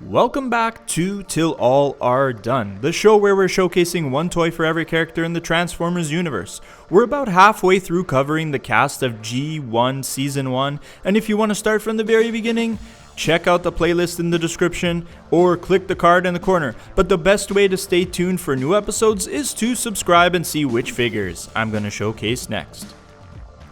Welcome back to Till All Are Done, the show where we're showcasing one toy for every character in the Transformers universe. We're about halfway through covering the cast of G1 Season 1, and if you want to start from the very beginning, check out the playlist in the description or click the card in the corner. But the best way to stay tuned for new episodes is to subscribe and see which figures I'm going to showcase next.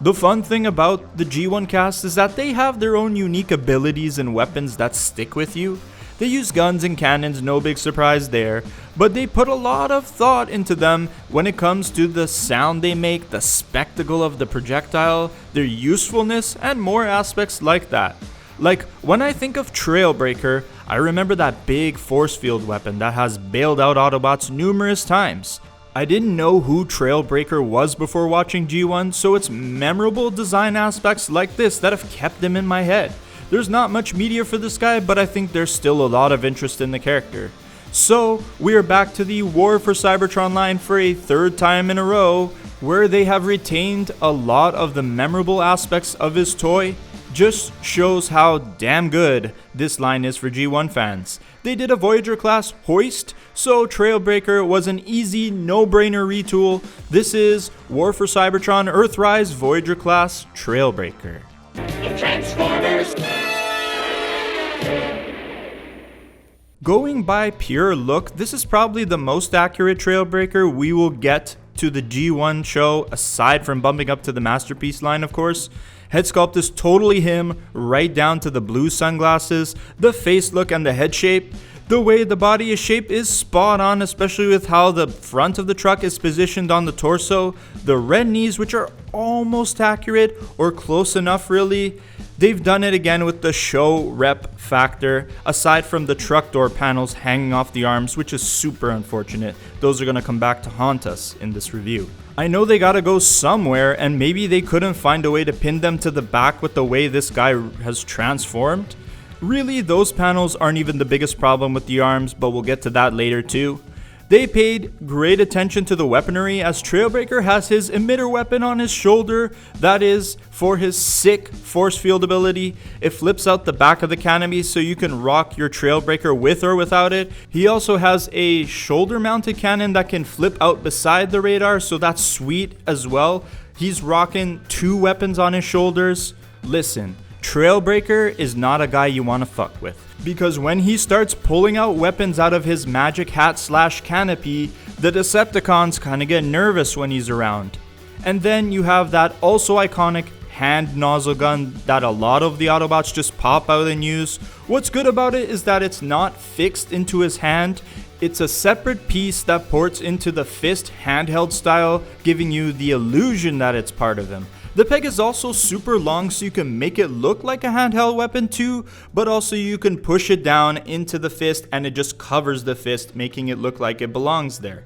The fun thing about the G1 cast is that they have their own unique abilities and weapons that stick with you. They use guns and cannons, no big surprise there, but they put a lot of thought into them when it comes to the sound they make, the spectacle of the projectile, their usefulness, and more aspects like that. Like, when I think of Trailbreaker, I remember that big force field weapon that has bailed out Autobots numerous times. I didn't know who Trailbreaker was before watching G1, so it's memorable design aspects like this that have kept them in my head. There's not much media for this guy, but I think there's still a lot of interest in the character. So, we are back to the War for Cybertron line for a third time in a row, where they have retained a lot of the memorable aspects of his toy. Just shows how damn good this line is for G1 fans. They did a Voyager-class Hoist, so Trailbreaker was an easy, no-brainer retool. This is War for Cybertron Earthrise Voyager-class Trailbreaker. Transformers! Going by pure look, this is probably the most accurate Trailbreaker we will get to the G1 show, aside from bumping up to the Masterpiece line, of course. Head sculpt is totally him, right down to the blue sunglasses, the face look, and the head shape. The way the body is shaped is spot on, especially with how the front of the truck is positioned on the torso. The red knees, which are almost accurate, or close enough really. They've done it again with the show rep factor, aside from the truck door panels hanging off the arms, which is super unfortunate. Those are going to come back to haunt us in this review. I know they gotta go somewhere, and maybe they couldn't find a way to pin them to the back with the way this guy has transformed. Really, those panels aren't even the biggest problem with the arms, but we'll get to that later too. They paid great attention to the weaponry, as Trailbreaker has his emitter weapon on his shoulder. That is for his sick force field ability. It flips out the back of the canopy so you can rock your Trailbreaker with or without it. He also has a shoulder mounted cannon that can flip out beside the radar, so that's sweet as well. He's rocking two weapons on his shoulders. Listen, Trailbreaker is not a guy you want to fuck with, because when he starts pulling out weapons out of his magic hat / canopy, the Decepticons kind of get nervous when he's around. And then you have that also iconic hand nozzle gun that a lot of the Autobots just pop out and use. What's good about it is that it's not fixed into his hand. It's a separate piece that ports into the fist handheld style, giving you the illusion that it's part of him. The peg is also super long, so you can make it look like a handheld weapon too, but also you can push it down into the fist and it just covers the fist, making it look like it belongs there.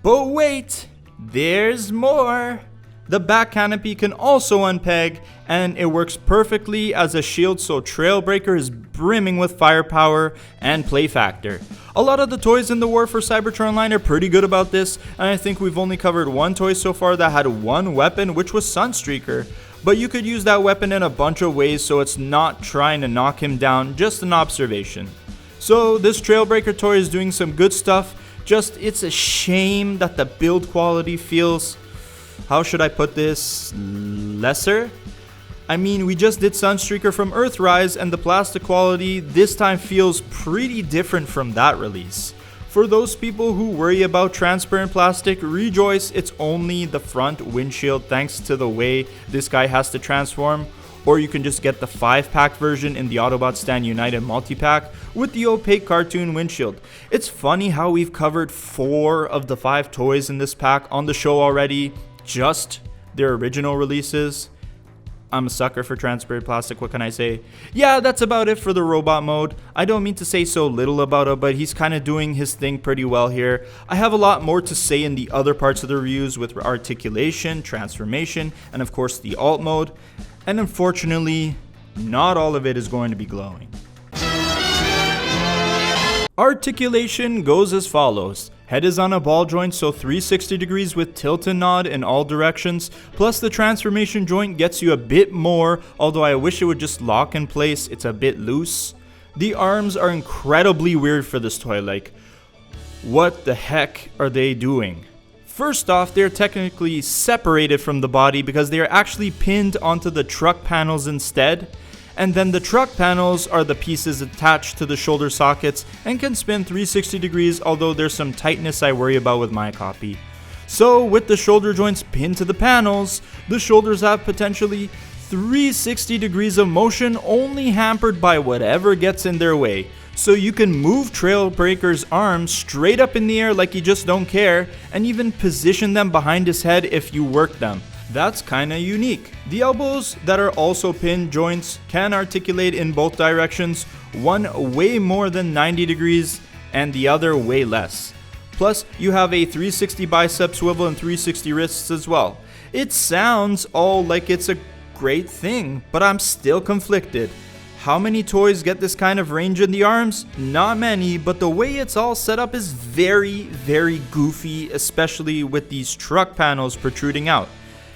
But wait, there's more! The back canopy can also unpeg, and it works perfectly as a shield, so Trailbreaker is brimming with firepower and play factor. A lot of the toys in the War for Cybertron line are pretty good about this, and I think we've only covered one toy so far that had one weapon, which was Sunstreaker. But you could use that weapon in a bunch of ways, so it's not trying to knock him down, just an observation. So this Trailbreaker toy is doing some good stuff, just it's a shame that the build quality feels, how should I put this, lesser? I mean, we just did Sunstreaker from Earthrise, and the plastic quality this time feels pretty different from that release. For those people who worry about transparent plastic, rejoice, it's only the front windshield thanks to the way this guy has to transform. Or you can just get the 5-pack version in the Autobot Stand United multi-pack with the opaque cartoon windshield. It's funny how we've covered 4 of the 5 toys in this pack on the show already, just their original releases. I'm a sucker for transparent plastic, what can I say? Yeah, that's about it for the robot mode. I don't mean to say so little about it, but he's kind of doing his thing pretty well here. I have a lot more to say in the other parts of the reviews with articulation, transformation, and of course the alt mode. And unfortunately, not all of it is going to be glowing. Articulation goes as follows. Head is on a ball joint, so 360 degrees with tilt and nod in all directions, plus the transformation joint gets you a bit more, although I wish it would just lock in place, it's a bit loose. The arms are incredibly weird for this toy, like, what the heck are they doing? First off, they're technically separated from the body because they are actually pinned onto the truck panels instead. And then the truck panels are the pieces attached to the shoulder sockets and can spin 360 degrees, although there's some tightness I worry about with my copy. So with the shoulder joints pinned to the panels, the shoulders have potentially 360 degrees of motion, only hampered by whatever gets in their way. So you can move Trailbreaker's arms straight up in the air like you just don't care, and even position them behind his head if you work them. That's kinda unique. The elbows that are also pinned joints can articulate in both directions, one way more than 90 degrees and the other way less. Plus, you have a 360 bicep swivel and 360 wrists as well. It sounds all like it's a great thing, but I'm still conflicted. How many toys get this kind of range in the arms? Not many, but the way it's all set up is very goofy, especially with these truck panels protruding out.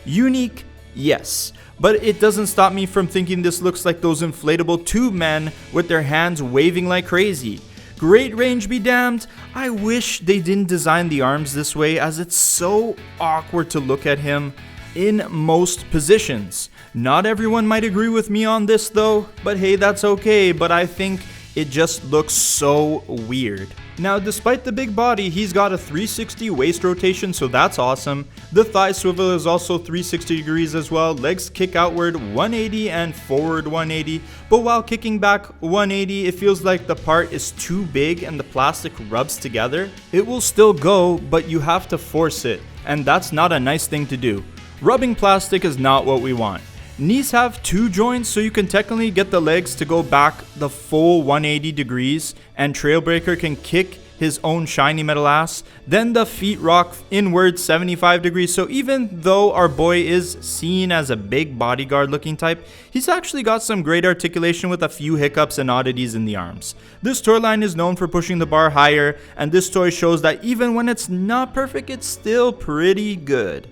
Unique, yes, but it doesn't stop me from thinking this looks like those inflatable tube men with their hands waving like crazy. Great range be damned, I wish they didn't design the arms this way, as it's so awkward to look at him in most positions. Not everyone might agree with me on this though, but hey, that's okay, but I think it just looks so weird. Now, despite the big body, he's got a 360 waist rotation, so that's awesome. The thigh swivel is also 360 degrees as well. Legs kick outward 180 and forward 180, but while kicking back 180, it feels like the part is too big and the plastic rubs together. It will still go, but you have to force it, and that's not a nice thing to do. Rubbing plastic is not what we want. Knees have two joints, so you can technically get the legs to go back the full 180 degrees, and Trailbreaker can kick his own shiny metal ass. Then the feet rock inward 75 degrees, so even though our boy is seen as a big bodyguard looking type, he's actually got some great articulation with a few hiccups and oddities in the arms. This toy line is known for pushing the bar higher, and this toy shows that even when it's not perfect, it's still pretty good.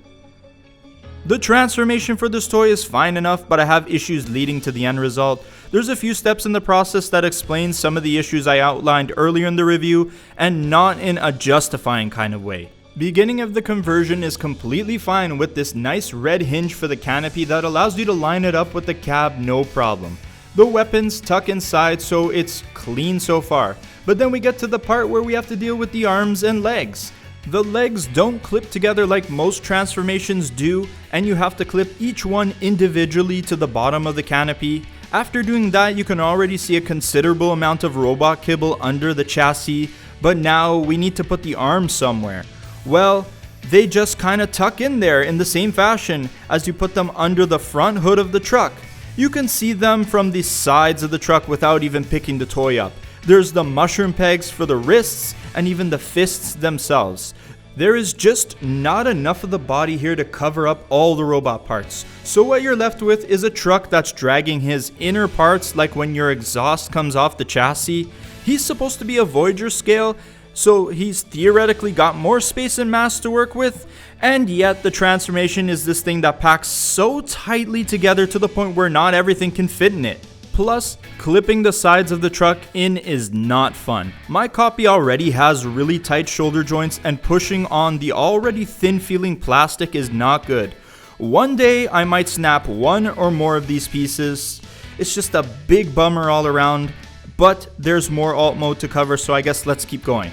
The transformation for this toy is fine enough, but I have issues leading to the end result. There's a few steps in the process that explain some of the issues I outlined earlier in the review, and not in a justifying kind of way. Beginning of the conversion is completely fine with this nice red hinge for the canopy that allows you to line it up with the cab no problem. The weapons tuck inside, so it's clean so far. But then we get to the part where we have to deal with the arms and legs. The legs don't clip together like most transformations do, and you have to clip each one individually to the bottom of the canopy. After doing that, you can already see a considerable amount of robot kibble under the chassis, but now we need to put the arms somewhere. Well, they just kinda tuck in there in the same fashion as you put them under the front hood of the truck. You can see them from the sides of the truck without even picking the toy up. There's the mushroom pegs for the wrists and even the fists themselves. There is just not enough of the body here to cover up all the robot parts. So what you're left with is a truck that's dragging his inner parts, like when your exhaust comes off the chassis. He's supposed to be a Voyager scale, so he's theoretically got more space and mass to work with, and yet the transformation is this thing that packs so tightly together to the point where not everything can fit in it. Plus, clipping the sides of the truck in is not fun. My copy already has really tight shoulder joints, and pushing on the already thin feeling plastic is not good. One day I might snap one or more of these pieces. It's just a big bummer all around, but there's more alt mode to cover, so I guess let's keep going.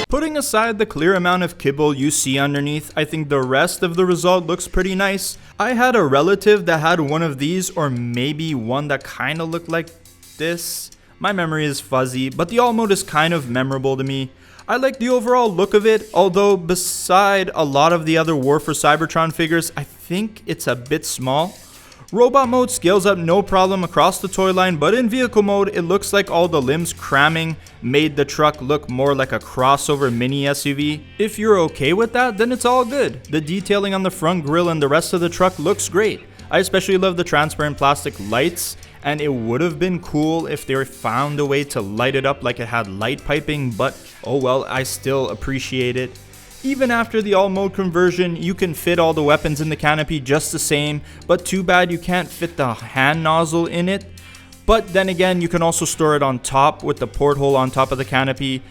Putting aside the clear amount of kibble you see underneath, I think the rest of the result looks pretty nice. I had a relative that had one of these, or maybe one that kind of looked like this. My memory is fuzzy, but the alt mode is kind of memorable to me. I like the overall look of it, although beside a lot of the other War for Cybertron figures, I think it's a bit small. Robot mode scales up no problem across the toy line, but in vehicle mode, it looks like all the limbs cramming made the truck look more like a crossover mini SUV. If you're okay with that, then it's all good. The detailing on the front grille and the rest of the truck looks great. I especially love the transparent plastic lights, and it would have been cool if they found a way to light it up like it had light piping, but oh well, I still appreciate it. Even after the all mode conversion, you can fit all the weapons in the canopy just the same, but too bad you can't fit the hand nozzle in it. But then again, you can also store it on top with the porthole on top of the canopy.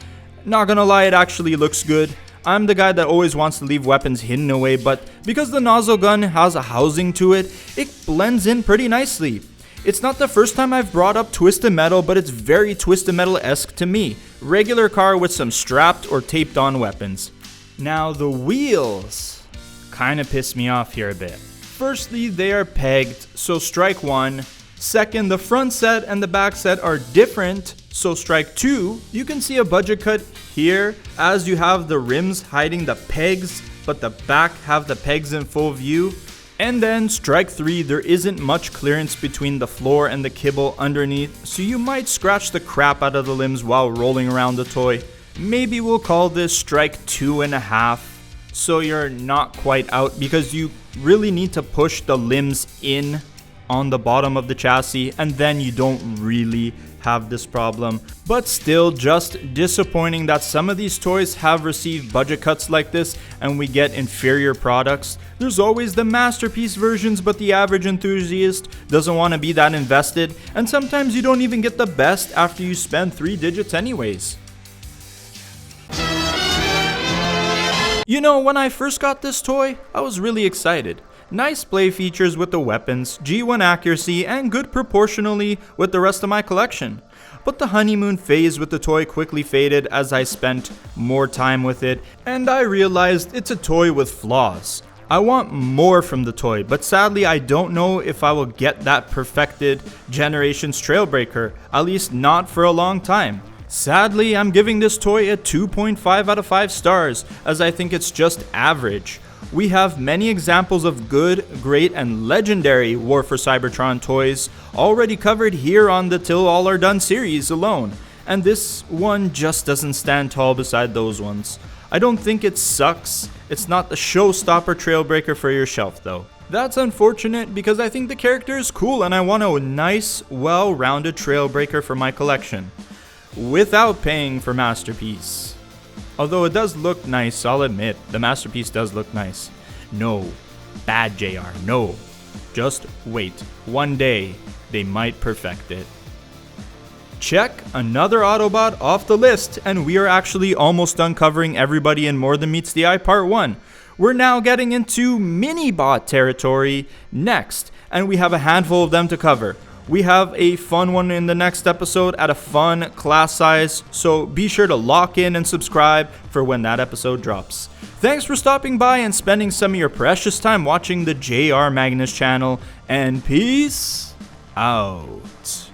Not gonna lie, it actually looks good. I'm the guy that always wants to leave weapons hidden away, but because the nozzle gun has a housing to it, it blends in pretty nicely. It's not the first time I've brought up Twisted Metal, but it's very Twisted Metal-esque to me. Regular car with some strapped or taped on weapons. Now the wheels kinda piss me off here a bit. Firstly, they are pegged, so strike one. Second, the front set and the back set are different, so strike two. You can see a budget cut here as you have the rims hiding the pegs, but the back have the pegs in full view. And then strike three, there isn't much clearance between the floor and the kibble underneath, so you might scratch the crap out of the limbs while rolling around the toy. Maybe we'll call this strike 2.5, so you're not quite out because you really need to push the limbs in on the bottom of the chassis, and then you don't really have this problem. But still, just disappointing that some of these toys have received budget cuts like this and we get inferior products. There's always the masterpiece versions, but the average enthusiast doesn't want to be that invested, and sometimes you don't even get the best after you spend 3 digits anyways. You know, when I first got this toy, I was really excited. Nice play features with the weapons, G1 accuracy, and good proportionally with the rest of my collection. But the honeymoon phase with the toy quickly faded as I spent more time with it, and I realized it's a toy with flaws. I want more from the toy, but sadly I don't know if I will get that perfected Generations Trailbreaker, at least not for a long time. Sadly, I'm giving this toy a 2.5 out of 5 stars, as I think it's just average. We have many examples of good, great, and legendary War for Cybertron toys already covered here on the Till All Are Done series alone, and this one just doesn't stand tall beside those ones. I don't think it sucks. It's not the showstopper Trailbreaker for your shelf though. That's unfortunate because I think the character is cool and I want a nice, well-rounded Trailbreaker for my collection, without paying for Masterpiece. Although it does look nice, I'll admit, the Masterpiece does look nice. No, bad JR, no. Just wait, one day they might perfect it. Check another Autobot off the list, and we are actually almost done covering everybody in More Than Meets the Eye Part 1. We're now getting into mini-bot territory next, and we have a handful of them to cover. We have a fun one in the next episode at a fun class size, so be sure to lock in and subscribe for when that episode drops. Thanks for stopping by and spending some of your precious time watching the JR Magnus channel, and peace out.